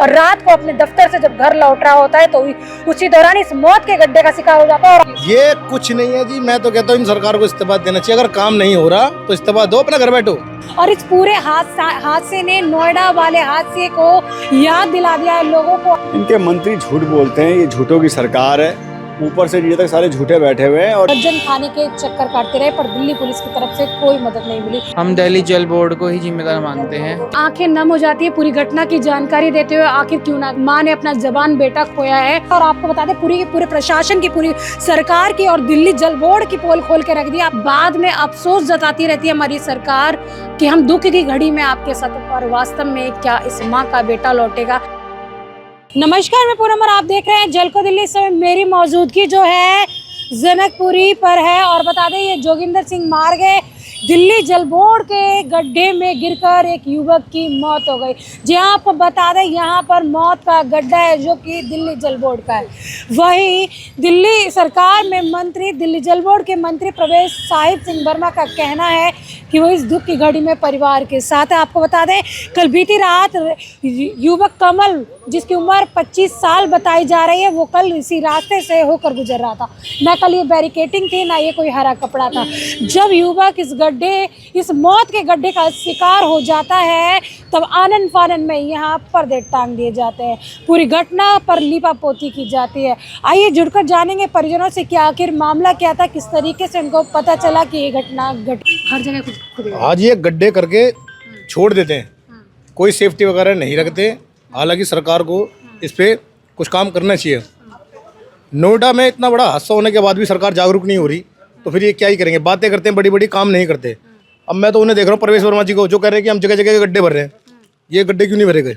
और रात को अपने दफ्तर से जब घर लौट रहा होता है तो उसी दौरान इस मौत के गड्ढे का शिकार हो जाता है। और ये कुछ नहीं है जी, मैं तो कहता हूँ इन सरकार को इस्तीफा देना चाहिए। अगर काम नहीं हो रहा तो इस्तीफा दो, अपना घर बैठो। और इस पूरे हादसे ने नोएडा वाले हादसे को याद दिला दिया है लोगों को। इनके मंत्री झूठ बोलते हैं, ये झूठों की सरकार है, ऊपर से नीचे तक सारे झूठे बैठे हुए हैं। और जन खाने के चक्कर काटते रहे पर दिल्ली पुलिस की तरफ से कोई मदद नहीं मिली। हम दिल्ली जल बोर्ड को ही जिम्मेदार मानते हैं। आंखें नम हो जाती है पूरी घटना की जानकारी देते हुए। आखिर क्यों ना, माँ ने अपना जवान बेटा खोया है। और आपको बता दें पूरे प्रशासन की, पूरी सरकार की और दिल्ली जल बोर्ड की पोल खोल के रख दिया। बाद में अफसोस जताती रहती है हमारी सरकार कि हम दुख की घड़ी में आपके साथ, और वास्तव में क्या इस माँ का बेटा लौटेगा। नमस्कार, मैं पूनम और आप देख रहे हैं जल को दिल्ली। इस समय मेरी मौजूदगी जो है जनकपुरी पर है और बता दें ये जोगिंदर सिंह मार्ग है। दिल्ली जल बोर्ड के गड्ढे में गिरकर एक युवक की मौत हो गई। जी आपको बता दें यहाँ पर मौत का गड्ढा है जो कि दिल्ली जल बोर्ड का है। वहीं दिल्ली सरकार में मंत्री, दिल्ली जल बोर्ड के मंत्री प्रवेश साहिब सिंह वर्मा का कहना है कि वो इस दुख की घड़ी में परिवार के साथ है। आपको बता दें कल बीती रात युवक कमल, जिसकी उम्र 25 साल बताई जा रही है, वो कल इसी रास्ते से होकर गुजर रहा था। ना कल ये बैरिकेटिंग थी, ना ये कोई हरा कपड़ा था। जब युवक इस मौत के गड्ढे का शिकार हो जाता है तब आनन फानन में यहाँ पर्दे टांग दिए जाते हैं। पूरी घटना पर लीपापोती की जाती है। आइए जुड़कर जानेंगे परिजनों से कि आखिर मामला क्या था, किस तरीके से उनको पता चला कि ये घटना हर जगह खुद आज ये गड्ढे करके छोड़ देते हैं, कोई सेफ्टी वगैरह नहीं रखते। हालांकि सरकार को इस पे कुछ काम करना चाहिए। नोएडा में इतना बड़ा हादसा होने के बाद भी सरकार जागरूक नहीं हो रही तो फिर ये क्या ही करेंगे। बातें करते हैं बड़ी बड़ी, काम नहीं करते। अब मैं तो उन्हें देख रहा हूँ प्रवेश वर्मा जी को, जो कह रहे हैं कि हम जगह जगह गड्ढे भर रहे हैं। ये गड्ढे क्यों नहीं भरे गए?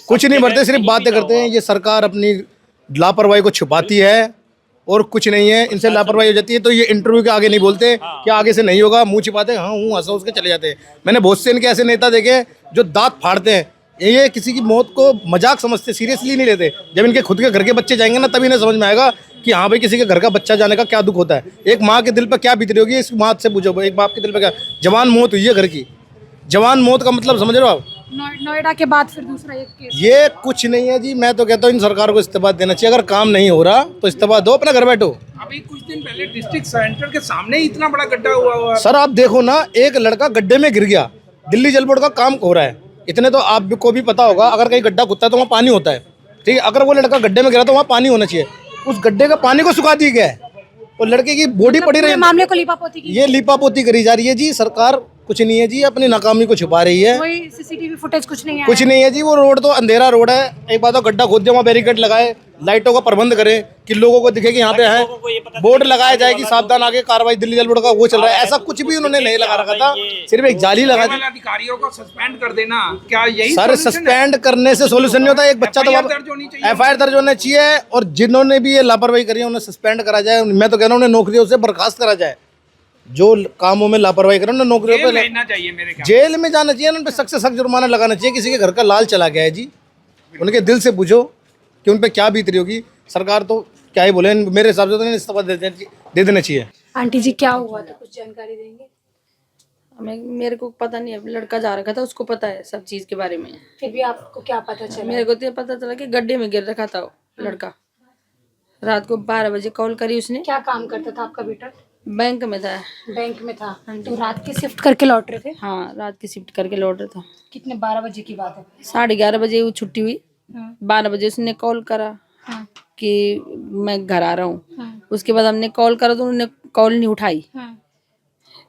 कुछ नहीं भरते, सिर्फ बातें करते हैं। ये सरकार अपनी लापरवाही को छुपाती है और कुछ नहीं है। इनसे लापरवाही हो जाती है तो ये इंटरव्यू के आगे नहीं बोलते कि आगे से नहीं होगा, मुंह छिपाते हैं, हाँ हूँ हंसा उसके चले जाते हैं। मैंने बहुत से इनके ऐसे नेता देखे जो दांत फाड़ते हैं। ये किसी की मौत को मजाक समझते, सीरियसली नहीं लेते। जब इनके खुद के घर के बच्चे जाएंगे ना तभी इन्हें समझ में आएगा कि हाँ भाई किसी के घर का बच्चा जाने का क्या दुख होता है। एक माँ के दिल पर क्या बीत रही होगी, इस माँ से पूछो। एक बाप के दिल पर क्या, जवान मौत हुई है घर की। जवान मौत का मतलब समझ रहे हो आप? नोएडा के बाद फिर दूसरा एक केस। ये कुछ नहीं है जी, मैं तो कहता हूँ इन सरकार को इस्तीफा देना चाहिए। अगर काम नहीं हो रहा तो इस्तीफा दो, अपना घर बैठो। अभी कुछ दिन पहले डिस्ट्रिक्ट सेंटर के सामने ही इतना बड़ा गड्ढा हुआ। सर आप देखो ना, एक लड़का गड्ढे में गिर गया। दिल्ली जल बोर्ड का काम हो रहा है, इतने तो आपको भी पता होगा। अगर कहीं गड्ढा खुदता है तो वहाँ पानी होता है, ठीक है। अगर वो लड़का गड्ढे में गिरा तो वहाँ पानी होना चाहिए। उस गड्ढे का पानी को सुखा दिया गया है और लड़के की बॉडी पड़ी रही है। मामले को लीपापोती की, ये लीपापोती करी जा रही है जी। सरकार कुछ नहीं है जी, अपनी नाकामी को छुपा रही है। कोई सीसीटीवी फुटेज कुछ नहीं है, कुछ नहीं है जी। वो रोड तो अंधेरा रोड है। एक बात तो गड्ढा खोद दे, वहाँ बैरिकेड लगाए, लाइटों का प्रबंध करें कि लोगों को दिखे कि यहाँ पे है। बोर्ड लगाया जाए कि सावधान, आगे कार्रवाई दिल्ली जल बोर्ड का वो चल रहा है। ऐसा कुछ भी उन्होंने नहीं लगा रखा था, सिर्फ एक जाली लगा दी। अधिकारियों को सस्पेंड कर देना, क्या यही सर सस्पेंड करने से सोल्यूशन नहीं होता। एक बच्चा तो FIR दर्ज होना चाहिए और जिन्होंने भी ये लापरवाही करी है उन्हें सस्पेंड करा जाए। मैं तो कह रहा हूँ उन्हें नौकरियों से बर्खास्त करा जाए। जो कामों में लापरवाही करें उन्हें नौकरियों पे लेना चाहिए, मेरे ख्याल जेल में जाना चाहिए। उन पे सख्त से सख्त जुर्माना लगाना चाहिए। किसी के घर का लाल चला गया है जी, उनके दिल से पूछो कि उन पे क्या बीत रही होगी। सरकार तो क्या ही बोले, मेरे हिसाब से तो इस्तीफा दे देना चाहिए। आंटी जी क्या हुआ था, कुछ जानकारी देंगे? मेरे को पता नहीं, अब लड़का जा रखा था, उसको पता है सब चीज के बारे में। फिर भी आपको क्या पता चला? मेरे को तो पता चला कि गड्ढे में गिर रखा था वो लड़का। रात को 12 बजे कॉल करी उसने। क्या काम करता था आपका बेटा? बैंक में था। बैंक में था। तो रात की शिफ्ट करके लौट रहे थे? हाँ, रात की शिफ्ट करके लौट रहा था। कितने, 12 बजे की बात है? 11:30 बजे वो छुट्टी हुई। 12 बजे उसने कॉल करा कि मैं घर आ रहा हूँ। उसके बाद हमने कॉल करा तो उन्होंने कॉल नहीं उठाई।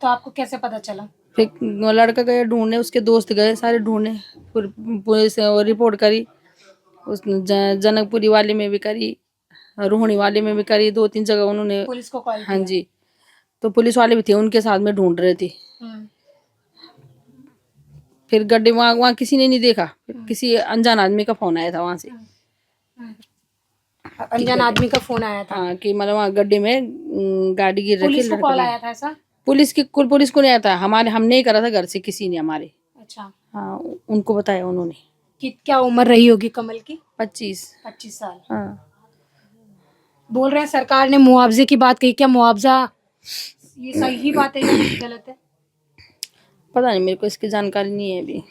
तो आपको कैसे पता चला? फिर लड़का गया ढूंढने, उसके दोस्त गए सारे ढूंढने, फिर पुलिस रिपोर्ट करी। उस जनकपुरी वाले में भी करी, रोहिणी वाले में भी करी, 2-3 जगह उन्होंने पुलिस को कॉल? हाँ जी, तो पुलिस वाले भी थे, उनके साथ में ढूंढ रहे थे। फिर गड्ढे वहाँ किसी ने नहीं देखा। फिर किसी अनजान आदमी का फोन आया था वहां से। अनजान आदमी का फोन आया था? हाँ, कि मतलब वहाँ गड्ढे में गाड़ी गिर रखी। पुलिस को कॉल आया था ऐसा? पुलिस को नहीं आया था, हमने ही करा था घर से, किसी ने हमारे। अच्छा। हाँ, उनको बताया उन्होंने। कि क्या उम्र रही होगी कमल की? 25 साल। हाँ। बोल रहे हैं सरकार ने मुआवजे की बात कही, क्या मुआवजा ये सही बात है या गलत है? पता नहीं, मेरे को इसकी जानकारी नहीं है अभी।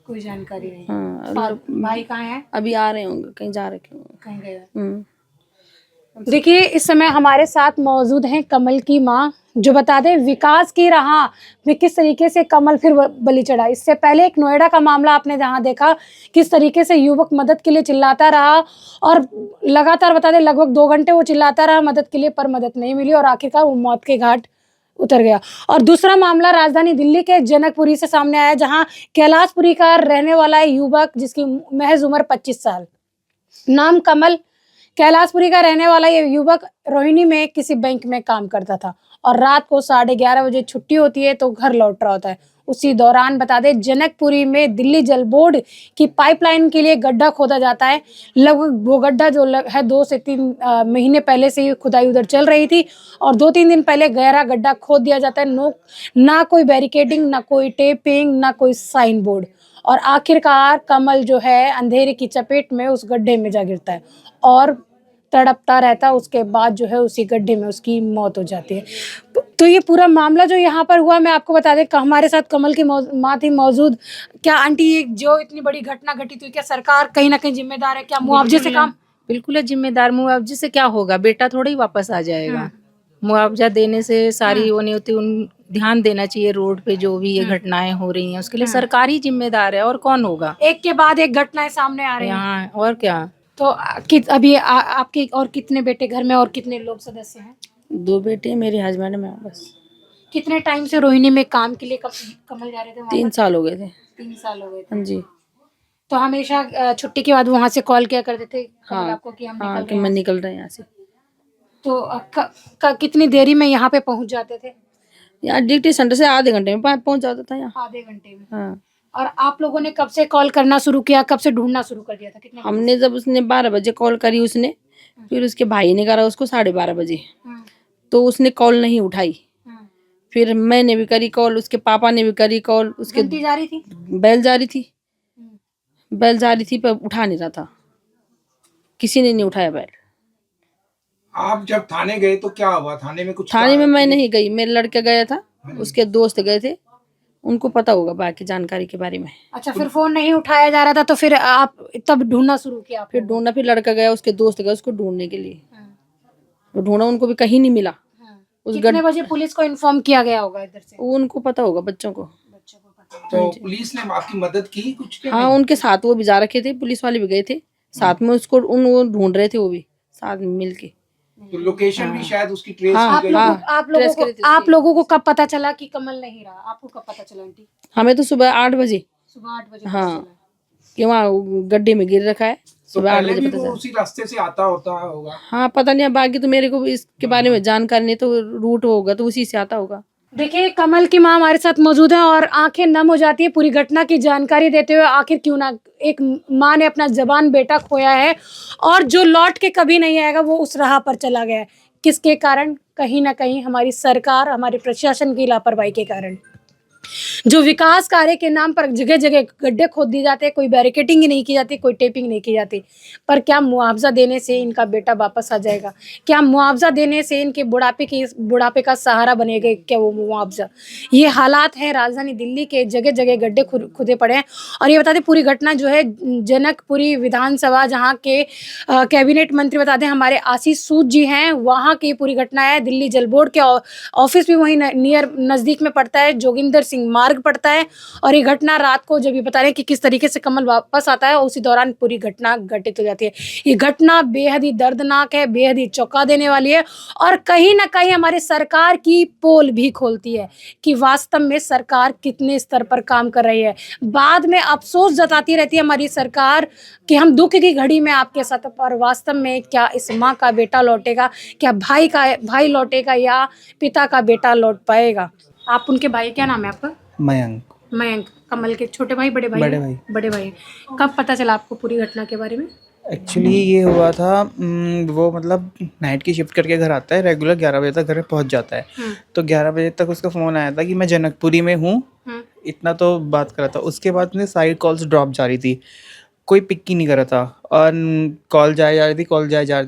कोई जानकारी नहीं। हाँ भाई कहाँ है? अभी आ रहे होंगे, कहीं जा रखे होंगे। कहीं गए हैं? देखिए इस समय हमारे साथ मौजूद हैं कमल की माँ, जो बता दें विकास की राह में किस तरीके से कमल फिर बलि चढ़ा। इससे पहले एक नोएडा का मामला आपने जहां देखा किस तरीके से युवक मदद के लिए चिल्लाता रहा और लगातार बता दें लगभग 2 घंटे वो चिल्लाता रहा मदद के लिए, पर मदद नहीं मिली और आखिरकार वो मौत के घाट उतर गया। और दूसरा मामला राजधानी दिल्ली के जनकपुरी से सामने आया, जहां कैलाशपुरी का रहने वाला युवक जिसकी महज उम्र 25 साल, नाम कमल, कैलाशपुरी का रहने वाला ये युवक रोहिणी में किसी बैंक में काम करता था और रात को 11:30 बजे छुट्टी होती है तो घर लौट रहा होता है। उसी दौरान बता दें जनकपुरी में दिल्ली जल बोर्ड की पाइपलाइन के लिए गड्ढा खोदा जाता है। लगभग वो गड्ढा जो है 2 से 3 महीने पहले से ही खुदाई उधर चल रही थी और 2-3 दिन पहले गहरा गड्ढा खोद दिया जाता है। ना कोई बैरिकेडिंग, ना कोई टेपिंग, ना कोई साइन बोर्ड, और आखिरकार कमल जो है अंधेरे की चपेट में उस गड्ढे में जा गिरता है और तड़पता रहता है। उसके बाद जो है उसी गड्ढे में उसकी मौत हो जाती है। तो ये पूरा मामला जो यहाँ पर हुआ, मैं आपको बता दें हमारे साथ कमल की माँ थी मौजूद। क्या आंटी ये जो इतनी बड़ी घटना घटित हुई, क्या सरकार कहीं ना कहीं जिम्मेदार है? क्या मुआवजे से काम? बिल्कुल है जिम्मेदार। मुआवजे से क्या होगा, बेटा थोड़ा ही वापस आ जाएगा। मुआवजा देने से सारी वो नहीं होती, उन ध्यान देना चाहिए रोड पे जो भी ये घटनाएं हो रही हैं उसके लिए सरकार ही जिम्मेदार है, और कौन होगा। एक के बाद एक घटनाएं सामने आ रही हैं यहाँ और क्या। तो अभी आपके और कितने बेटे घर में और कितने लोग सदस्य हैं? 2 बेटे मेरे हस्बैंड में बस। कितने टाइम से रोहिणी में काम के लिए कमल जा रहे थे? 3 साल हो गए थे। 3 साल हो गए थे। हाँ जी। तो हमेशा छुट्टी के बाद वहां से कॉल किया करते थे कमल आपको कि हम हाँ निकल कि रहे मैं हैं? निकल रहे हैं यहाँ से। तो कितनी देरी में यहाँ पे पहुंच जाते थे? यहाँ ड्यूटी सेंटर से आधे घंटे में पहुंच जाता था यहाँ। आधे घंटे में। हाँ। और आप लोगों ने कब से कॉल करना शुरू किया, कब से ढूंढना शुरू कर दिया था? कितने हमने जब उसने 12 बजे कॉल करी उसने, फिर उसके भाई ने करा उसको 12:30 बजे, तो उसने कॉल नहीं उठाई। फिर मैंने भी करी कॉल, उसके पापा ने भी करी कॉल, उसके घंटी जा रही थी, बैल जा रही थी पर उठा नहीं रहा था, किसी ने नहीं उठाया बैल। आप जब थाने गए तो क्या हुआ? थाने में कुछ थाने में मैं नहीं गई, मेरे लड़का गया था, उसके दोस्त गए थे, उनको पता होगा बाकी जानकारी के बारे में। अच्छा, फिर फोन नहीं उठाया जा रहा था तो फिर आप तब ढूंढना शुरू किया? फिर ढूंढना, फिर लड़का गया, उसके दोस्त गए उसको ढूंढने के लिए, वो ढूंढा, उनको भी कहीं नहीं मिला। कितने बजे पुलिस को इन्फॉर्म किया गया होगा इधर से? उनको पता होगा, बच्चों को। तो पुलिस ने आपकी मदद की कुछ के? हाँ, उनके साथ वो भी जा रखे थे, पुलिस वाले भी गए थे साथ में, उसको वो ढूंढ रहे थे, वो भी साथ में मिलके। तो लोकेशन भी शायद उसकी ट्रेस हाँ, की गई। आप लोगों को कब पता चला कि कमल नहीं रहा? आपको कब पता चला आंटी? हमें तो सुबह 8 बजे। सुबह 8 बजे? हाँ, कि वहाँ गड्ढे में गिर रखा है, तो सुबह 8 पहले बजे भी पता वो चला। उसी रास्ते से आता होता होगा। हाँ, पता नहीं, बाकी तो मेरे को भी इसके बारे में जानकारी नहीं, तो रूट होगा तो उसी से आता होगा। देखिए कमल की माँ हमारे साथ मौजूद है और आंखें नम हो जाती है पूरी घटना की जानकारी देते हुए। आखिर क्यों ना, एक माँ ने अपना जवान बेटा खोया है और जो लौट के कभी नहीं आएगा वो उस राह पर चला गया है। किसके कारण? कहीं ना कहीं हमारी सरकार, हमारे प्रशासन की लापरवाही के कारण। जो विकास कार्य के नाम पर जगह जगह गड्ढे खोद दिए जाते हैं, कोई बैरिकेडिंग ही नहीं की जाती, कोई टेपिंग नहीं की जाती। पर क्या मुआवजा देने से इनका बेटा वापस आ जाएगा? क्या मुआवजा देने से इनके बुढ़ापे का सहारा बनेगा क्या वो मुआवजा? ये हालात हैं राजधानी दिल्ली के, जगह जगह गड्ढे खुदे पड़े हैं। और ये बता दें पूरी घटना जो है जनकपुरी विधानसभा, जहाँ के कैबिनेट मंत्री बता दें हमारे आशीष सूद जी हैं, वहाँ की पूरी घटना है। दिल्ली जल बोर्ड के ऑफिस भी वहीं नज़दीक में पड़ता है, जोगिंदर सिंह मार्ग पड़ता है। और ये घटना रात को जब ये बता रहे हैं कि किस तरीके से कमल वापस आता है, उसी दौरान पूरी घटना घटित हो जाती है। ये घटना बेहद ही दर्दनाक है, बेहद ही चौंका देने वाली है और कहीं ना कहीं हमारी सरकार की पोल भी खोलती है कि वास्तव में सरकार कितने स्तर पर काम कर रही है। बाद में अफसोस जताती रहती है हमारी सरकार कि हम दुख की घड़ी में आपके साथ, पर वास्तव में क्या इस माँ का बेटा लौटेगा? क्या भाई लौटेगा या पिता का बेटा लौट पाएगा? आप उनके भाई, क्या नाम है आपका? मयंक। कमल के छोटे भाई, बड़े भाई? बड़े भाई। कब पता चला आपको पूरी घटना के बारे में? एक्चुअली ये हुआ था, वो मतलब नाइट की शिफ्ट करके घर आता है, रेगुलर 11 बजे तक घर पहुंच जाता है। तो 11 बजे तक उसका फ़ोन आया था कि मैं जनकपुरी में हूँ, इतना तो बात करा था। उसके बाद में साइड कॉल्स ड्रॉप जा रही थी, कोई पिक ही नहीं कर रहा था और कॉल जाए जा रही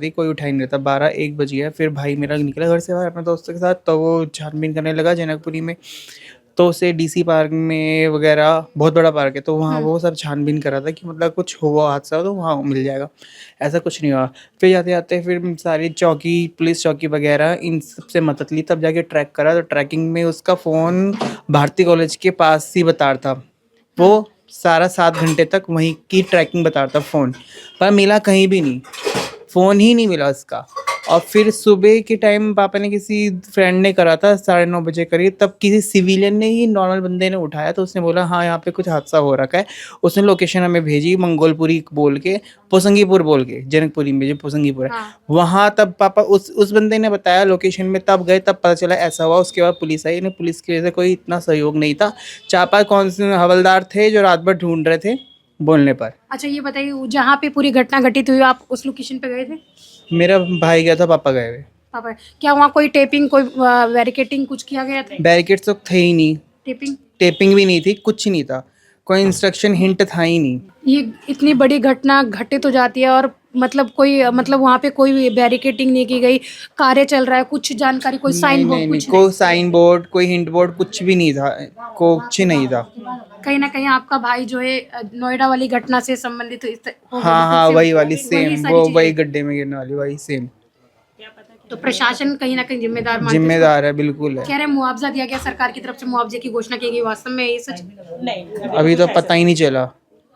थी, कोई उठा ही नहीं रहा था। 12-1 बज गया। फिर भाई मेरा निकला घर से बाहर अपने दोस्तों के साथ, तो वो छानबीन करने लगा जनकपुरी में। तो उसे डीसी पार्क में वगैरह, बहुत बड़ा पार्क है, तो वहाँ वो सब छानबीन कर रहा था कि मतलब कुछ हुआ हादसा तो वहाँ मिल जाएगा। ऐसा कुछ नहीं हुआ। फिर जाते जाते फिर सारी चौकी, पुलिस चौकी वगैरह इन सबसे मदद ली, तब जाके ट्रैक करा, तो ट्रैकिंग में उसका फ़ोन भारती कॉलेज के पास ही बता रहा था। वो सारा 7 घंटे तक वहीं की ट्रैकिंग बता रहा था फ़ोन, पर मिला कहीं भी नहीं, फ़ोन ही नहीं मिला उसका। और फिर सुबह के टाइम पापा ने किसी फ्रेंड ने करा था 9:30 बजे करीब, तब किसी सिविलियन ने ही, नॉर्मल बंदे ने उठाया, तो उसने बोला हाँ यहाँ पे कुछ हादसा हो रखा है। उसने लोकेशन हमें भेजी, मंगोलपुरी बोल के, पोसंगीपुर बोल के, जनकपुरी में जो पोसंगीपुर है वहाँ। तब पापा उस बंदे ने बताया लोकेशन में, तब गए, तब पता चला ऐसा हुआ। उसके बाद पुलिस आई, इन्हें पुलिस की वजह से कोई इतना सहयोग नहीं था। 4-5 कौन से हवलदार थे जो रात भर ढूंढ रहे थे बोलने पर। अच्छा ये बताइए, जहाँ पे पूरी घटना घटित हुई आप उस लोकेशन पे गए थे? मेरा भाई गया था, पापा गए हुए। पापा, क्या वहाँ कोई टेपिंग, कोई बैरिकेटिंग कुछ किया गया था? बैरिकेड्स तो थे ही नहीं, टेपिंग टेपिंग भी नहीं थी, कुछ नहीं था, कोई इंस्ट्रक्शन हिंट था ही नहीं। ये इतनी बड़ी घटना घटित हो जाती है और मतलब कोई, मतलब वहाँ पे कोई बैरिकेटिंग नहीं की गई, कार्य चल रहा है, कुछ जानकारी, कोई साइन बोर्ड, कुछ कोई साइन बोर्ड, कोई हिंट बोर्ड, कुछ भी नहीं था, कुछ नहीं था। कहीं ना कहीं आपका भाई जो है नोएडा वाली घटना से संबंधित हो गया, हाँ, वही वाली वही सेम, सारी वो चीजें। वही गड्ढे में गिरने वाली, वही सेम। तो प्रशासन कहीं ना कहीं जिम्मेदार मानते हैं? जिम्मेदार है, बिल्कुल है। कह रहे हैं मुआवजा दिया गया, सरकार की तरफ से मुआवजे की घोषणा की गई, वास्तव में ये सच? अभी तो पता ही नहीं चला।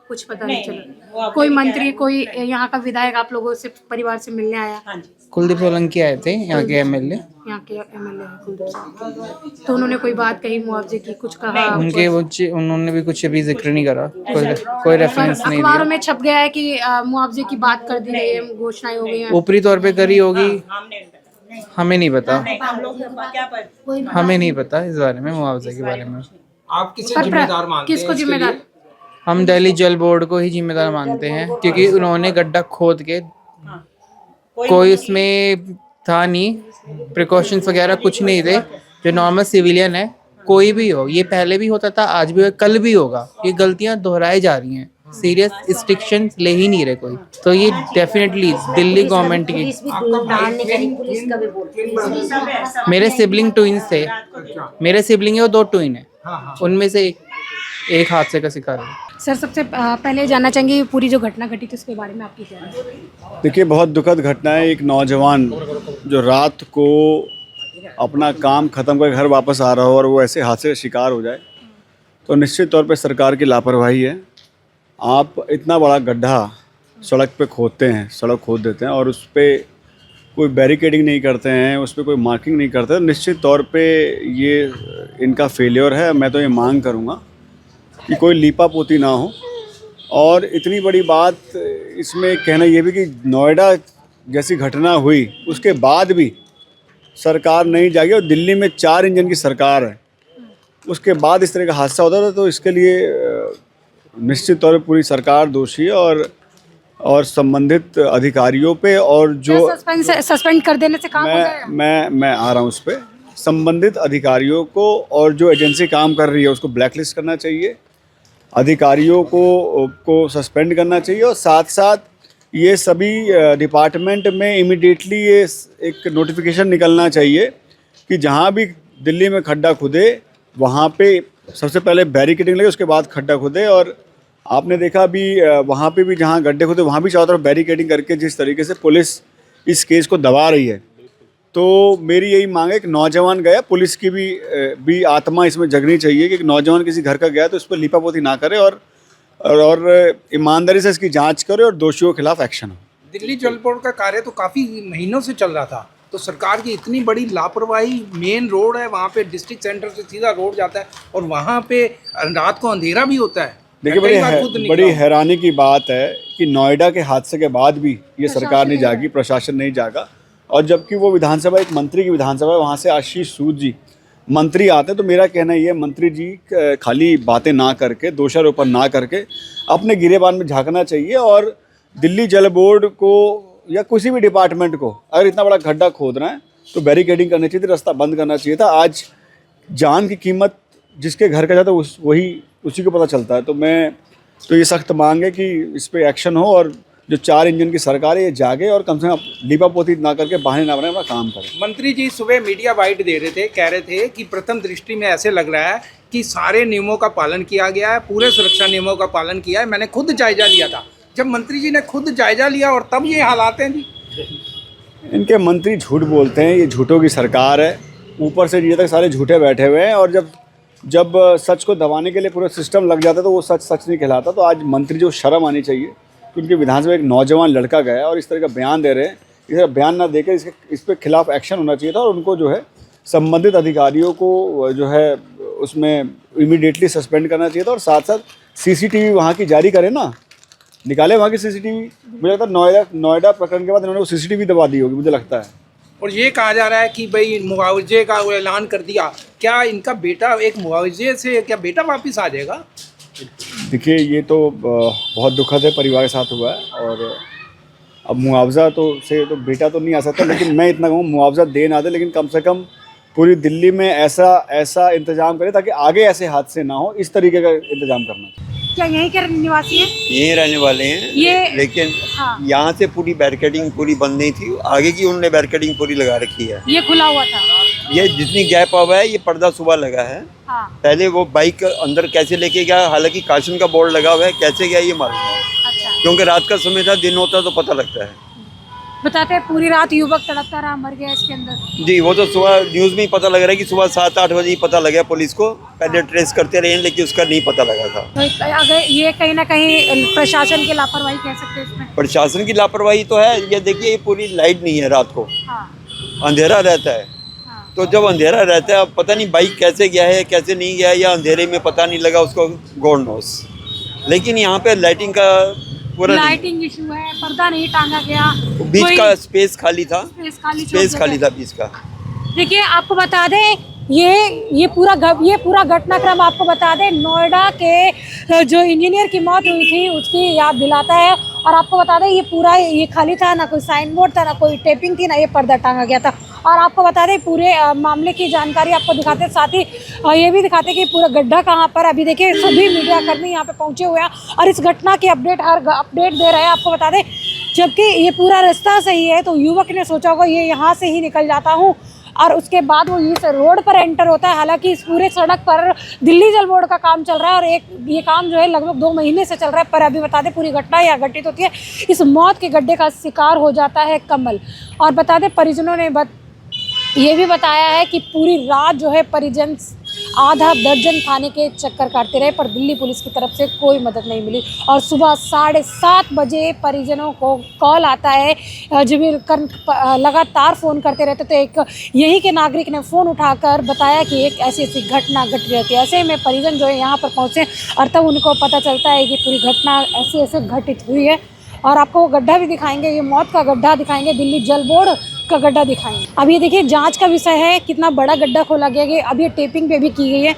कुछ पता नहीं चला। कोई मंत्री, कोई यहाँ का विधायक आप लोगों से, परिवार से मिलने आया? कुलदीप सोलंकी आए थे, यहाँ के एमएलए। यहाँ के एमएलए हैं कुलदीप सिंह, तो उन्होंने कोई बात कही मुआवजे की, कुछ कहा? उन्होंने भी कुछ अभी जिक्र नहीं करा, कोई रेफरेंस नहीं अखबारों दिया। में छप गया है कि मुआवजे की बात कर दी गई है, घोषणाएं हो गई हैं। ऊपरी तौर पे करी होगी, हमें नहीं पता, हमें नहीं पता इस बारे में, मुआवजे के बारे में। आप किसे जिम्मेदार मानते हैं? किसको जिम्मेदार? हम दिल्ली जल बोर्ड को ही जिम्मेदार मानते हैं, क्योंकि उन्होंने गड्ढा खोद के, कोई उसमें था नहीं, प्रिकॉशंस वगैरह कुछ नहीं थे। जो नॉर्मल सिविलियन है, कोई भी हो, ये पहले भी होता था, आज भी, कल भी होगा, ये गलतियां दोहराई जा रही हैं, सीरियस रिस्ट्रिक्शन ले ही नहीं रहे कोई। तो ये डेफिनेटली दिल्ली गवर्नमेंट की। मेरे सिबलिंग ट्विंस थे, मेरे सिबलिंग है, वो 2 ट्विन है, उनमें से एक हादसे का शिकार है। सर, सबसे पहले जानना चाहेंगे पूरी जो घटना घटी थी उसके बारे में आपकी क्या राय है? देखिए, बहुत दुखद घटना है। एक नौजवान जो रात को अपना काम ख़त्म करके घर वापस आ रहा हो और वो ऐसे हादसे का शिकार हो जाए, तो निश्चित तौर पे सरकार की लापरवाही है। आप इतना बड़ा गड्ढा सड़क पे खोदते हैं, सड़क खोद देते हैं और उस पर कोई बैरिकेडिंग नहीं करते हैं, उस पर कोई मार्किंग नहीं करते, तो निश्चित तौर पे ये इनका फेलियर है। मैं तो ये मांग करूँगा कि कोई लीपापोती ना हो। और इतनी बड़ी बात इसमें कहना ये भी कि नोएडा जैसी घटना हुई उसके बाद भी सरकार नहीं जागी, और दिल्ली में 4 इंजन की सरकार है, उसके बाद इस तरह का हादसा होता था, तो इसके लिए निश्चित तौर पर पूरी सरकार दोषी है और संबंधित अधिकारियों पे, और जो सस्पेंड कर देने से काम हो जाएगा? मैं आ रहा हूँ उस पर, संबंधित अधिकारियों को और जो एजेंसी काम कर रही है उसको ब्लैकलिस्ट करना चाहिए, अधिकारियों को सस्पेंड करना चाहिए, और साथ साथ ये सभी डिपार्टमेंट में इमीडिएटली ये एक नोटिफिकेशन निकलना चाहिए कि जहाँ भी दिल्ली में खड्डा खुदे वहाँ पे सबसे पहले बैरिकेडिंग लगे, उसके बाद खड्डा खुदे। और आपने देखा भी वहाँ पे भी जहाँ गड्ढे खुदे वहाँ भी चारों तरफ बैरिकेडिंग करके जिस तरीके से पुलिस इस केस को दबा रही है, तो मेरी यही मांग है कि नौजवान गया, पुलिस की भी आत्मा इसमें जगनी चाहिए कि नौजवान किसी घर का गया तो उस पर लीपापोती ना करे और ईमानदारी से इसकी जांच करे और दोषियों के खिलाफ एक्शन हो। दिल्ली जल बोर्ड का कार्य तो काफी महीनों से चल रहा था, तो सरकार की इतनी बड़ी लापरवाही, मेन रोड है वहाँ पे, डिस्ट्रिक्ट सेंटर से सीधा रोड जाता है और वहाँ पे रात को अंधेरा भी होता है। देखिए, बड़ी हैरानी की बात है कि नोएडा के हादसे के बाद भी ये सरकार नहीं जागी, प्रशासन नहीं जागा, और जबकि वो विधानसभा, एक मंत्री की विधानसभा, वहाँ से आशीष सूद जी मंत्री आते हैं। तो मेरा कहना ये, मंत्री जी खाली बातें ना करके, दोषारोपण ना करके अपने गिरेबान में झांकना चाहिए, और दिल्ली जल बोर्ड को या किसी भी डिपार्टमेंट को अगर इतना बड़ा गड्ढा खोदना है तो बैरिकेडिंग करनी चाहिए थी, रास्ता बंद करना चाहिए था। आज जान की कीमत जिसके घर का जाता है उसी को पता चलता है। तो ये सख्त मांग है कि इस पर एक्शन हो और जो 4 इंजन की सरकार है ये जागे और कम से कम लीपापोती ना करके बहाने ना बनाए, अपना काम करें। मंत्री जी सुबह मीडिया वाइट दे रहे थे, कह रहे थे कि प्रथम दृष्टि में ऐसे लग रहा है कि सारे नियमों का पालन किया गया है, पूरे सुरक्षा नियमों का पालन किया है। मैंने खुद जायजा लिया था। जब मंत्री जी ने खुद जायजा लिया और तब ये हालात हैं जी। इनके मंत्री झूठ बोलते हैं, ये झूठों की सरकार है, ऊपर से नीचे तक सारे झूठे बैठे हुए हैं। और जब सच को दबाने के लिए पूरा सिस्टम लग जाता है तो वो सच नहीं कहलाता। तो आज मंत्री जो शर्म आनी चाहिए कि उनके विधानसभा एक नौजवान लड़का गया और इस तरह का बयान दे रहे हैं। इस तरह बयान ना देकर इस पे खिलाफ एक्शन होना चाहिए था और उनको जो है संबंधित अधिकारियों को जो है उसमें इमीडिएटली सस्पेंड करना चाहिए था और साथ साथ CCTV वहाँ की जारी करें ना, निकाले वहाँ की CCTV। मुझे लगता है नोएडा प्रकरण के बाद इन्होंने वो CCTV दबा दी होगी, मुझे लगता है। और ये कहा जा रहा है कि भाई मुआवजे का वो ऐलान कर दिया, क्या इनका बेटा एक मुआवजे से क्या बेटा वापस आ जाएगा? देखिए ये तो बहुत दुखद है, परिवार के साथ हुआ है। और अब मुआवजा तो बेटा तो नहीं आ सकता, लेकिन मैं इतना कहूँ मुआवजा दे ना दे, लेकिन कम से कम पूरी दिल्ली में ऐसा इंतजाम करें ताकि आगे ऐसे हादसे ना हो, इस तरीके का इंतजाम करना। क्या यहीं के निवासी हैं? यहीं रहने वाले हैं ये लेकिन हाँ। यहाँ से पूरी बैरिकेडिंग पूरी बंद नहीं थी, आगे की उन्होंने बैरिकेडिंग पूरी लगा रखी है। ये खुला हुआ था। ये जितनी गैप हुआ है ये पर्दा सुबह लगा है। हाँ। पहले वो बाइक अंदर कैसे लेके गया, हालांकि काशन का बोर्ड लगा हुआ है, कैसे गया ये मालूम है। अच्छा। क्योंकि रात का समय था, दिन होता तो पता लगता है। बताते हैं पूरी रात युवक तड़पता रहा, मर गया इसके अंदर। जी वो तो सुबह न्यूज़ में ही पता लग रहा है कि सुबह 7-8 बजे ही पता लगा पुलिस को। पहले ट्रेस करते रहे लेकिन उसका नहीं पता लगा था। तो अगर ये कहीं ना कहीं प्रशासन की लापरवाही कह सकते हैं इसमें। प्रशासन की लापरवाही तो है। ये देखिए ये पूरी लाइट नहीं है रात को, हाँ। अंधेरा रहता है। हाँ। तो जब अंधेरा रहता है, अब पता नहीं बाइक कैसे गया है कैसे नहीं गया, या अंधेरे में पता नहीं लगा उसको, गॉड नोस। लेकिन यहाँ पे लाइटिंग का पूरा लाइटिंग इशू है, पर्दा नहीं टांगा गया, बीच का स्पेस खाली था, स्पेस खाली था बीच का। देखिए आपको बता दें ये पूरा घटनाक्रम आपको बता दें, नोएडा के जो इंजीनियर की मौत हुई थी उसकी याद दिलाता है। और आपको बता दें ये खाली था, ना कोई साइन बोर्ड था, ना कोई टेपिंग थी, ना ये पर्दा टांगा गया था। और आपको बता दें पूरे मामले की जानकारी आपको दिखाते, साथ ही ये भी दिखाते कि पूरा गड्ढा कहाँ पर। अभी देखिए सभी मीडियाकर्मी यहाँ पे पहुँचे हुए हैं और इस घटना की अपडेट दे रहे हैं। आपको बता दें जबकि ये पूरा रास्ता सही है तो युवक ने सोचा होगा ये यहाँ से ही निकल जाता हूँ और उसके बाद वो इस रोड पर एंटर होता है। हालांकि इस पूरे सड़क पर दिल्ली जल बोर्ड का काम चल रहा है और ये काम जो है लगभग 2 महीने से चल रहा है। पर अभी बता दें पूरी घटना यहाँ घटित होती है, इस मौत के गड्ढे का शिकार हो जाता है कमल। और बता दें परिजनों ने ये भी बताया है कि पूरी रात जो है परिजन आधा दर्जन थाने के चक्कर काटते रहे पर दिल्ली पुलिस की तरफ से कोई मदद नहीं मिली। और सुबह 7:30 बजे परिजनों को कॉल आता है, जब लगातार फ़ोन करते रहते तो एक यहीं के नागरिक ने फ़ोन उठाकर बताया कि एक ऐसी घटना घट रही थी। ऐसे में परिजन जो है यहाँ पर पहुँचे और तब उनको पता चलता है कि पूरी घटना ऐसे घटित हुई है। और आपको वो गड्ढा भी दिखाएंगे, ये मौत का गड्ढा दिखाएंगे, दिल्ली जल बोर्ड का गड्ढा दिखाएंगे। अब ये देखिए जांच का विषय है, कितना बड़ा गड्ढा खोला गया है। अब ये टेपिंग पे भी की गई है,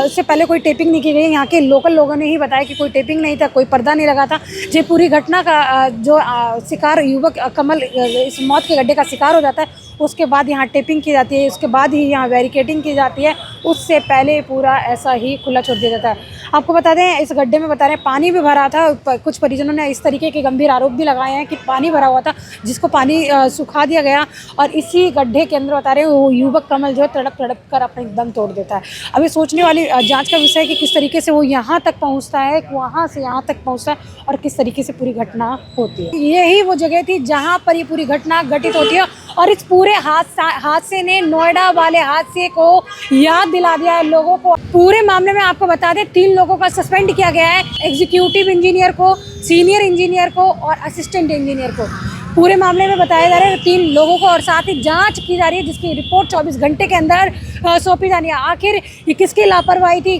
इससे पहले कोई टेपिंग नहीं की गई। यहाँ के लोकल लोगों ने ही बताया कि कोई टेपिंग नहीं था, कोई पर्दा नहीं लगा था। ये पूरी घटना का जो शिकार युवक कमल इस मौत के गड्ढे का शिकार हो जाता है, उसके बाद यहाँ टेपिंग की जाती है, उसके बाद ही यहाँ बैरिकेडिंग की जाती है। उससे पहले पूरा ऐसा ही खुला छोड़ दिया जाता है। आपको बता दें इस गड्ढे में बता रहे हैं पानी भी भरा था। कुछ परिजनों ने इस तरीके के गंभीर आरोप भी लगाए हैं कि पानी भरा हुआ था जिसको पानी सुखा दिया गया और इसी गड्ढे के अंदर बता रहे हैं वो युवक कमल जो है तड़प कर अपने दम तोड़ देता है। अब ये सोचने वाली जांच का विषय है कि किस तरीके से वो यहाँ तक पहुँचता है, वहाँ से यहाँ तक पहुँचता है और किस तरीके से पूरी घटना होती है। यही वो जगह थी जहाँ पर ये पूरी घटना घटित होती है और इस पूरे हादसे ने नोएडा वाले हादसे को याद दिला दिया है लोगों को। पूरे मामले में आपको बता दें 3 लोगों का सस्पेंड किया गया है, एग्जीक्यूटिव इंजीनियर को, सीनियर इंजीनियर को और असिस्टेंट इंजीनियर को। पूरे मामले में बताया जा रहा है 3 लोगों को और साथ ही जांच की जा रही है जिसकी रिपोर्ट 24 घंटे के अंदर सौंपी जानी है। आखिर ये किसकी लापरवाही थी,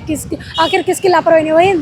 आखिर किसकी लापरवाही नहीं। वहीं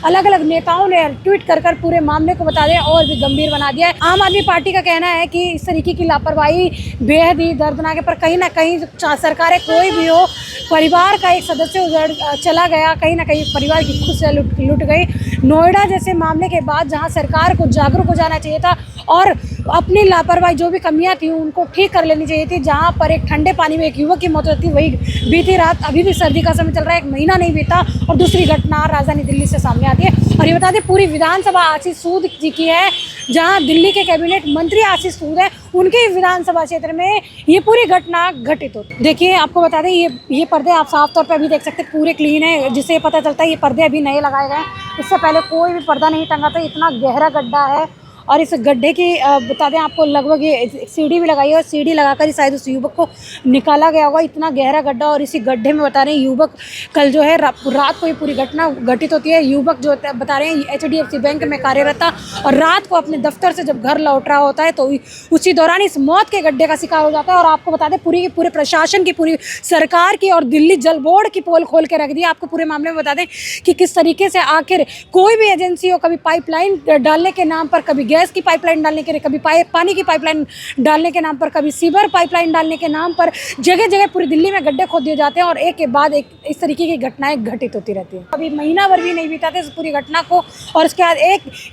अलग अलग नेताओं ने ट्वीट कर पूरे मामले को बता दें और भी गंभीर बना दिया है। आम आदमी पार्टी का कहना है कि इस तरीके की लापरवाही बेहद ही दर्दनाक है, पर कहीं ना कहीं सरकारें कोई भी हो, परिवार का एक सदस्य चला गया, कहीं ना कहीं परिवार की खुशियाँ लुट गई। नोएडा जैसे मामले के बाद जहां सरकार को जागरूक हो जाना चाहिए था और अपनी लापरवाही जो भी कमियां थी उनको ठीक कर लेनी चाहिए थी। जहां पर एक ठंडे पानी में एक युवक की मौत होती, वही बीती रात, अभी भी सर्दी का समय चल रहा है, 1 महीना नहीं बीता और दूसरी घटना राजधानी दिल्ली से सामने आती है। और ये बता दें पूरी विधानसभा आशीष सूद जी की है, जहां दिल्ली के कैबिनेट मंत्री आशीष सूद है, उनके विधानसभा क्षेत्र में ये पूरी घटना घटित होती है। देखिए आपको बता दें ये पर्दे आप साफ तौर पे अभी देख सकते हैं, पूरे क्लीन है, जिससे पता चलता है ये पर्दे अभी नए लगाए गए हैं। इससे पहले कोई भी पर्दा नहीं टंगा था। इतना गहरा गड्ढा है और इस गड्ढे की बता दें आपको लगभग ये सीढ़ी भी लगाई है और सीढ़ी लगाकर ही शायद उस युवक को निकाला गया होगा। इतना गहरा गड्ढा और इसी गड्ढे में बता रहे हैं युवक कल जो है रात को ये पूरी घटना घटित होती है। युवक जो बता रहे हैं HDFC बैंक में कार्यरत था और रात को अपने दफ्तर से जब घर लौट रहा होता है तो उसी दौरान इस मौत के गड्ढे का शिकार हो जाता है। और आपको बता दें पूरे प्रशासन की, पूरी सरकार की और दिल्ली जल बोर्ड की पोल खोल के रख दी। आपको पूरे मामले में बता दें कि किस तरीके से आखिर कोई भी एजेंसी हो, कभी पाइपलाइन डालने के नाम पर, कभी गैस की पाइपलाइन डालने के लिए, कभी पानी की पाइपलाइन डालने के नाम पर, कभी सीवर पाइपलाइन डालने के नाम पर जगह जगह पूरी दिल्ली में गड्ढे खोद दिए जाते हैं और एक के बाद एक इस तरीके की घटनाएं घटित होती रहती हैं। अभी महीना भर भी नहीं बीता था इस पूरी घटना को और उसके बाद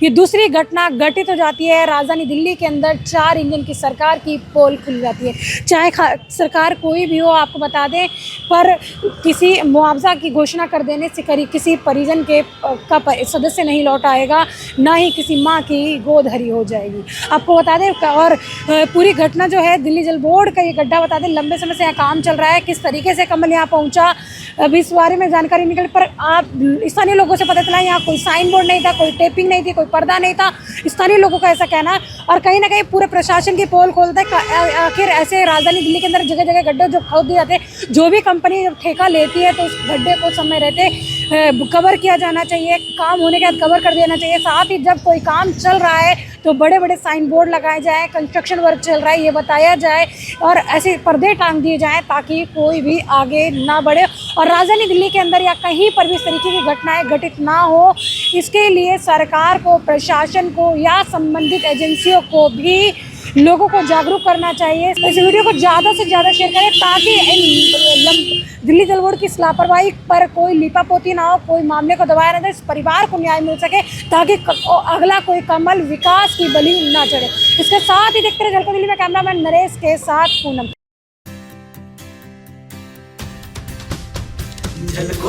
ये दूसरी घटना घटित हो जाती है। राजधानी दिल्ली के अंदर 4 इंजन की सरकार की पोल खुल जाती है। चाहे सरकार कोई भी हो, आपको बता दें, पर किसी मुआवजा की घोषणा कर देने से किसी परिजन का सदस्य नहीं लौट आएगा, ना ही किसी माँ की गोद हरी हो जाएगी। आपको बता दें और पूरी घटना जो है दिल्ली जल बोर्ड का ये गड्ढा बता दें लंबे समय से यहाँ काम चल रहा है। किस तरीके से कमल यहाँ पहुँचा अभी इस बारे में जानकारी निकली, पर आप स्थानीय लोगों से पता चला यहाँ कोई साइन बोर्ड नहीं था, कोई टेपिंग नहीं थी, कोई पर्दा नहीं था। स्थानीय लोगों का ऐसा कहना और कहीं ना कहीं पूरे प्रशासन की पोल खोलता है। आखिर ऐसे राजधानी दिल्ली के अंदर जगह जगह गड्ढे जो खोद दिए जाते हैं, जो भी कंपनी जब ठेका लेती है तो उस गड्ढे को समय रहते कवर किया जाना चाहिए, काम होने के बाद कवर कर देना चाहिए। साथ ही जब कोई काम चल रहा है तो बड़े बड़े साइन बोर्ड लगाए जाए, कंस्ट्रक्शन वर्क चल रहा है ये बताया जाए और ऐसे पर्दे टांग दिए जाएं ताकि कोई भी आगे ना बढ़े और राजधानी दिल्ली के अंदर या कहीं पर भी इस तरीके की घटनाएं घटित ना हो। इसके लिए सरकार को, प्रशासन को या संबंधित एजेंसियों को भी लोगों को जागरूक करना चाहिए। इस वीडियो को ज़्यादा से ज़्यादा शेयर करें ताकि दिल्ली जल बोर्ड की लापरवाही पर कोई लीपापोती ना हो, कोई मामले को दबाया ना जाए, इस परिवार को न्याय मिल सके ताकि अगला कोई कमल विकास की बलि ना चढ़े। इसके साथ ही देखते रहे झलको दिल्ली में कैमरामैन नरेश के साथ पूनम। झलको